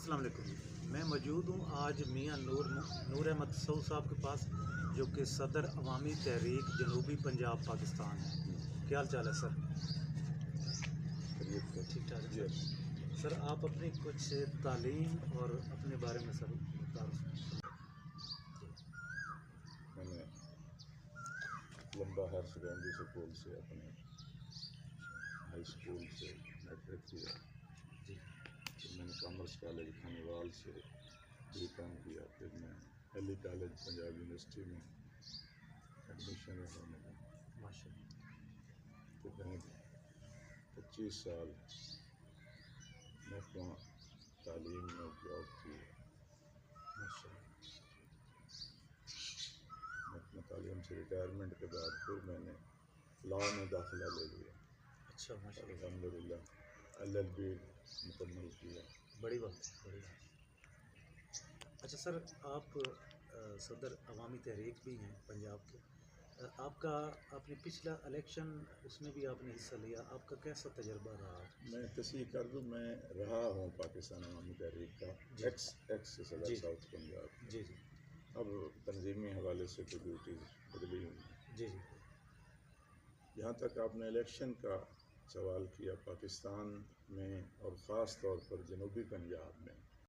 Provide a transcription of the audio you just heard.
السلام علیکم، میں موجود ہوں آج میاں نور احمد سعود صاحب کے پاس، جو کہ صدر عوامی تحریک جنوبی پنجاب پاکستان ہے۔ کیا حال چال ہے سر؟ ٹھیک ٹھاک ہے سر۔ آپ اپنی کچھ تعلیم اور اپنے بارے میں سر بتا رہے ہیں۔ میں نے لمبا ہائر سیکنڈری اسکول سے اپنے ہائی اسکول سے میٹرک کیا، پھر میں نے کامرس کالج کھانیوال سے بی کام کیا، پھر میں علی کالج پنجاب یونیورسٹی میں ایڈمیشن ہونے کا ماشاء اللہ۔ پھر میں 25 سال محکمہ تعلیم میں جاب کی۔ ماشاء اللہ۔ محکمہ تعلیم سے ریٹائرمنٹ کے بعد پھر میں نے لاء میں داخلہ لے لیا۔ اچھا، ماشاء اللہ، الحمدللہ LLB مکمل کیا۔ بڑی بات ہے، بڑی بات ہے۔ اچھا سر، آپ صدر عوامی تحریک بھی ہیں پنجاب کے۔ آپ نے پچھلا الیکشن اس میں بھی آپ نے حصہ لیا، آپ کا کیسا تجربہ رہا؟ میں تصحیح کر دوں، میں رہا ہوں پاکستان عوامی تحریک کا ایکس صدر ساؤتھ پنجاب۔ جی جی اب تنظیمی حوالے سے تو ڈیوٹیز بدلی ہوئی ہیں۔ جی جی جہاں تک آپ نے الیکشن کا سوال کیا، پاکستان میں اور خاص طور پر جنوبی پنجاب میں